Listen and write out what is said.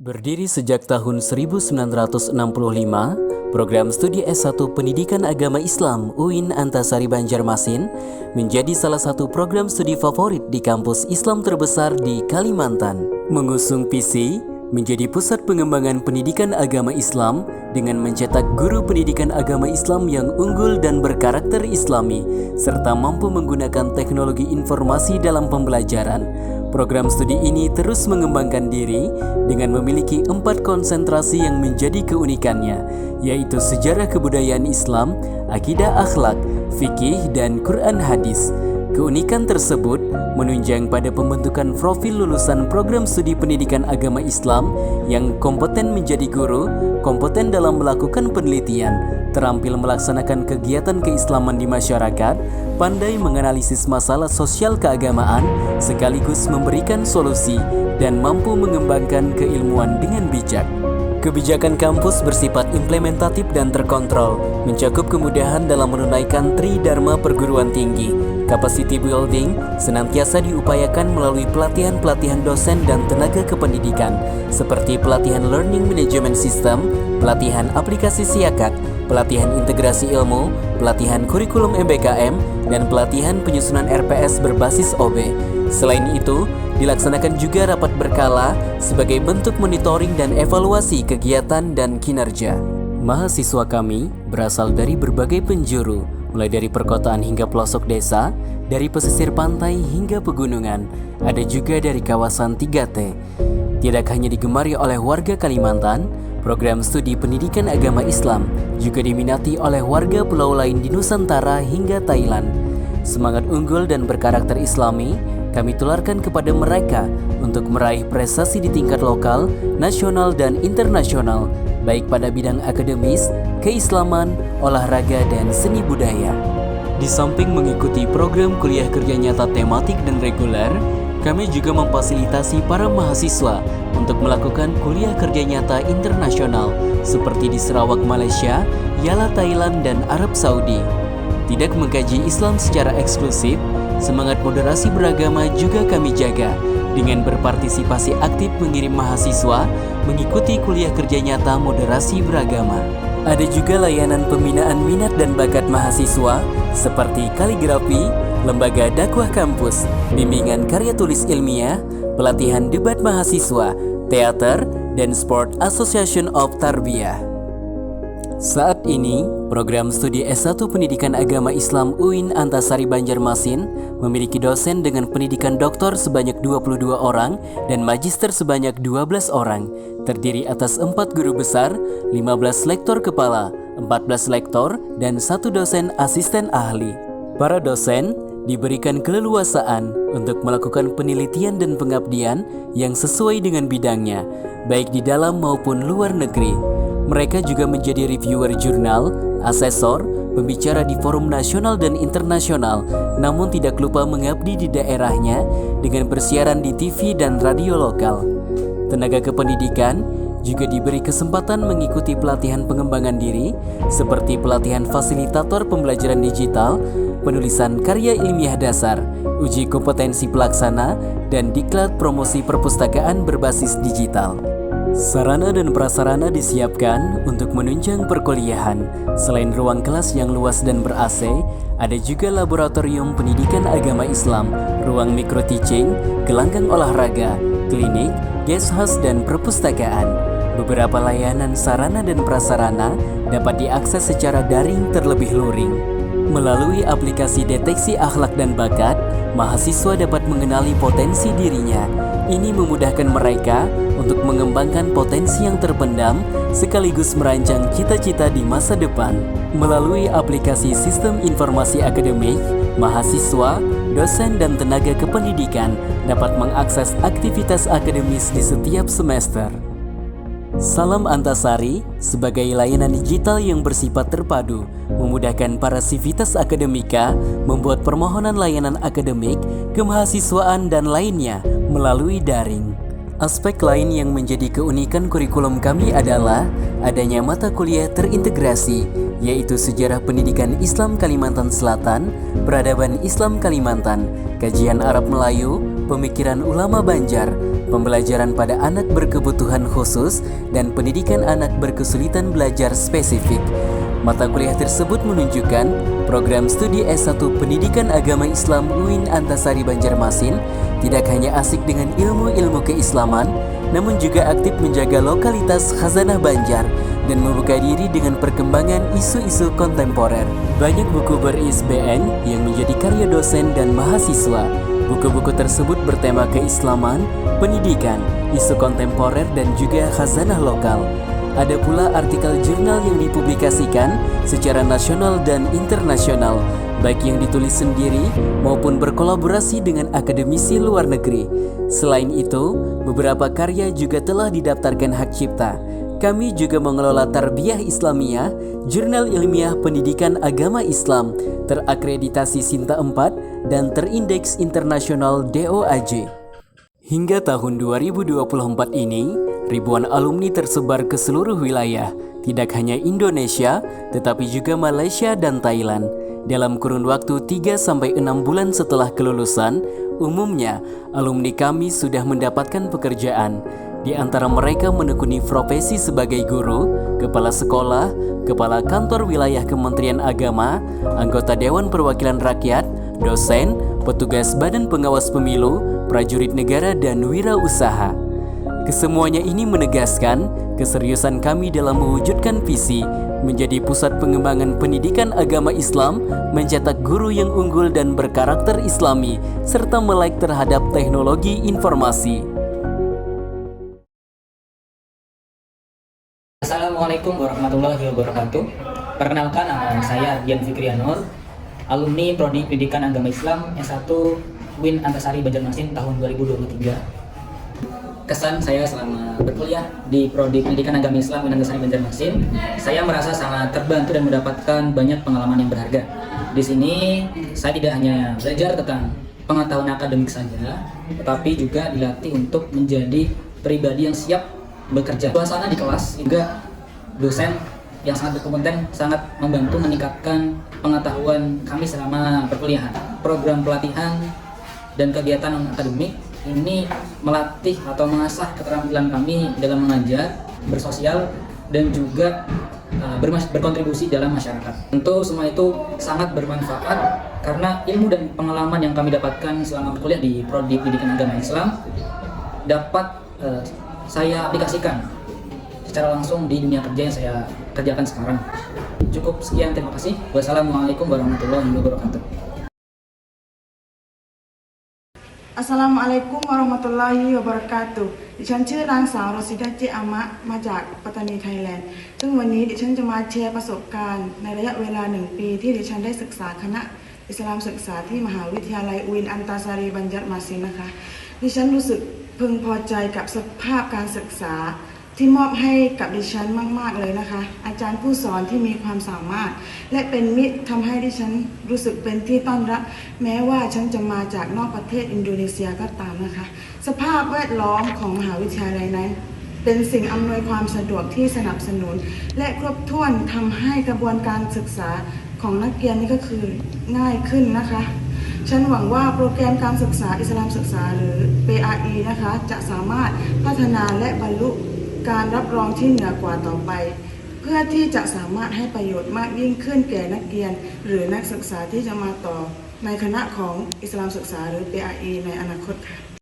Berdiri sejak tahun 1965, program studi S1 Pendidikan Agama Islam UIN Antasari Banjarmasin menjadi salah satu program studi favorit di kampus Islam terbesar di Kalimantan. Mengusung visi menjadi pusat pengembangan pendidikan agama Islam dengan mencetak guru pendidikan agama Islam yang unggul dan berkarakter Islami, serta mampu menggunakan teknologi informasi dalam pembelajaran. Program studi ini terus mengembangkan diri dengan memiliki 4 konsentrasi yang menjadi keunikannya, yaitu sejarah kebudayaan Islam, akidah akhlak, fikih, dan Quran hadis. Keunikan tersebut menunjang pada pembentukan profil lulusan program studi pendidikan agama Islam yang kompeten menjadi guru, kompeten dalam melakukan penelitian, terampil melaksanakan kegiatan keislaman di masyarakat, pandai menganalisis masalah sosial keagamaan, sekaligus memberikan solusi dan mampu mengembangkan keilmuan dengan bijak. Kebijakan kampus bersifat implementatif dan terkontrol, mencakup kemudahan dalam menunaikan Tridharma perguruan tinggi. Capacity building senantiasa diupayakan melalui pelatihan-pelatihan dosen dan tenaga kependidikan, seperti pelatihan Learning Management System, pelatihan aplikasi siakat, pelatihan integrasi ilmu, pelatihan kurikulum MBKM, dan pelatihan penyusunan RPS berbasis OB. Selain itu, dilaksanakan juga rapat berkala sebagai bentuk monitoring dan evaluasi kegiatan dan kinerja. Mahasiswa kami berasal dari berbagai penjuru, mulai dari perkotaan hingga pelosok desa, dari pesisir pantai hingga pegunungan, ada juga dari kawasan 3T. Tidak hanya digemari oleh warga Kalimantan, program studi pendidikan agama Islam juga diminati oleh warga pulau lain di Nusantara hingga Thailand. Semangat unggul dan berkarakter Islami kami tularkan kepada mereka untuk meraih prestasi di tingkat lokal, nasional, dan internasional, baik pada bidang akademis, keislaman, olahraga, dan seni budaya. Di samping mengikuti program kuliah kerja nyata tematik dan reguler, kami juga memfasilitasi para mahasiswa untuk melakukan kuliah kerja nyata internasional seperti di Sarawak, Malaysia, Yala, Thailand, dan Arab Saudi. Tidak mengkaji Islam secara eksklusif, semangat moderasi beragama juga kami jaga dengan berpartisipasi aktif mengirim mahasiswa mengikuti kuliah kerja nyata moderasi beragama. Ada juga layanan pembinaan minat dan bakat mahasiswa seperti kaligrafi, lembaga dakwah kampus, bimbingan karya tulis ilmiah, pelatihan debat mahasiswa, teater, dan Sport Association of Tarbiyah. Saat ini, program studi S1 Pendidikan Agama Islam UIN Antasari Banjarmasin memiliki dosen dengan pendidikan doktor sebanyak 22 orang dan magister sebanyak 12 orang, terdiri atas 4 guru besar, 15 lektor kepala, 14 lektor, dan 1 dosen asisten ahli. Para dosen diberikan keleluasaan untuk melakukan penelitian dan pengabdian yang sesuai dengan bidangnya, baik di dalam maupun luar negeri. Mereka juga menjadi reviewer jurnal, asesor, pembicara di forum nasional dan internasional, namun tidak lupa mengabdi di daerahnya dengan bersiaran di TV dan radio lokal. Tenaga kependidikan juga diberi kesempatan mengikuti pelatihan pengembangan diri seperti pelatihan fasilitator pembelajaran digital, penulisan karya ilmiah dasar, uji kompetensi pelaksana, dan diklat promosi perpustakaan berbasis digital. Sarana dan prasarana disiapkan untuk menunjang perkuliahan. Selain ruang kelas yang luas dan ber-AC, ada juga laboratorium pendidikan agama Islam, ruang micro teaching, gelanggang olahraga, klinik, guest house, dan perpustakaan. Beberapa layanan sarana dan prasarana dapat diakses secara daring terlebih luring. Melalui aplikasi deteksi akhlak dan bakat, mahasiswa dapat mengenali potensi dirinya. Ini memudahkan mereka untuk mengembangkan potensi yang terpendam sekaligus merancang cita-cita di masa depan. Melalui aplikasi Sistem Informasi Akademik, mahasiswa, dosen, dan tenaga kependidikan dapat mengakses aktivitas akademis di setiap semester. Salam Antasari sebagai layanan digital yang bersifat terpadu, memudahkan para sivitas akademika membuat permohonan layanan akademik, kemahasiswaan, dan lainnya melalui daring. Aspek lain yang menjadi keunikan kurikulum kami adalah adanya mata kuliah terintegrasi, yaitu Sejarah Pendidikan Islam Kalimantan Selatan, Peradaban Islam Kalimantan, Kajian Arab Melayu, Pemikiran Ulama Banjar, pembelajaran pada anak berkebutuhan khusus, dan pendidikan anak berkesulitan belajar spesifik. Mata kuliah tersebut menunjukkan program studi S1 Pendidikan Agama Islam UIN Antasari Banjarmasin tidak hanya asik dengan ilmu-ilmu keislaman, namun juga aktif menjaga lokalitas Khazanah Banjar dan membuka diri dengan perkembangan isu-isu kontemporer. Banyak buku ber-ISBN yang menjadi karya dosen dan mahasiswa. Buku-buku tersebut bertema keislaman, pendidikan, isu kontemporer, dan juga khazanah lokal. Ada pula artikel jurnal yang dipublikasikan secara nasional dan internasional, baik yang ditulis sendiri maupun berkolaborasi dengan akademisi luar negeri. Selain itu, beberapa karya juga telah didaftarkan hak cipta. Kami juga mengelola Tarbiyah Islamiyah, jurnal ilmiah pendidikan agama Islam, terakreditasi Sinta 4 dan terindeks internasional DOAJ. Hingga tahun 2024 ini, ribuan alumni tersebar ke seluruh wilayah, tidak hanya Indonesia, tetapi juga Malaysia dan Thailand. Dalam kurun waktu 3-6 bulan setelah kelulusan, umumnya alumni kami sudah mendapatkan pekerjaan. Di antara mereka menekuni profesi sebagai guru, kepala sekolah, kepala kantor wilayah Kementerian Agama, anggota Dewan Perwakilan Rakyat, dosen, petugas Badan Pengawas Pemilu, prajurit negara, dan wirausaha. Kesemuanya ini menegaskan keseriusan kami dalam mewujudkan visi menjadi pusat pengembangan pendidikan agama Islam, mencetak guru yang unggul dan berkarakter Islami, serta melek terhadap teknologi informasi. Assalamualaikum warahmatullahi wabarakatuh. Perkenalkan, nama saya Ardian Fikrianur, alumni Prodi Pendidikan Agama Islam S1 UIN Antasari Banjarmasin tahun 2023. Kesan saya selama berkuliah di Prodi Pendidikan Agama Islam UIN Antasari Banjarmasin, saya merasa sangat terbantu dan mendapatkan banyak pengalaman yang berharga. Di sini saya tidak hanya belajar tentang pengetahuan akademik saja, tetapi juga dilatih untuk menjadi pribadi yang siap bekerja. Suasana di kelas juga dosen yang sangat berkompeten sangat membantu meningkatkan pengetahuan kami selama perkuliahan. Program pelatihan dan kegiatan non-akademik ini melatih atau mengasah keterampilan kami dalam mengajar, bersosial, dan juga berkontribusi dalam masyarakat. Tentu semua itu sangat bermanfaat karena ilmu dan pengalaman yang kami dapatkan selama berkuliah di Prodi Pendidikan Agama Islam dapat saya aplikasikan secara langsung di dunia kerja yang saya kerjakan sekarang. Cukup sekian, terima kasih. Wassalamualaikum warahmatullahi wabarakatuh. Assalamualaikum warahmatullahi wabarakatuh ดิฉันชื่อนางสาวรสิดาเจอามะมาจากปัตตานีไทยแลนด์ซึ่งวันนี้ดิฉันจะมาแชร์ประสบการณ์ในระยะเวลา1 ปีที่ดิฉันได้ศึกษาคณะอิสลามศึกษาที่มหาวิทยาลัยอุอินอันตาซารีบัญญัติมาซินนะคะดิฉันรู้สึกพึงพอใจกับสภาพการศึกษาที่มอบให้กับดิฉันมากๆเลยนะคะอาจารย์ผู้สอนที่มีความสามารถและเป็นมิตรทำให้ดิฉันรู้สึกเป็นที่ต้อนรับแม้ว่าฉันจะมาจากนอกประเทศอินโดนีเซียก็ตามนะคะสภาพแวดล้อมของมหาวิทยาลัยนั้นเป็นสิ่งอำนวยความสะดวกที่สนับสนุนและครบถ้วนทำให้กระบวนการศึกษาของนักเรียนนี่ก็คือง่ายขึ้นนะคะฉันหวังว่าโปรแกรมการศึกษาอิสลามศึกษาหรือ PRE นะคะจะสามารถพัฒนาและบรรลุการรับรองที่เหนือกว่าต่อไปเพื่อที่จะสามารถให้ประโยชน์มากยิ่งขึ้นแก่นักเรียนหรือนักศึกษาที่จะมาต่อในคณะของอิสลามศึกษาหรือ PRE ในอนาคตค่ะ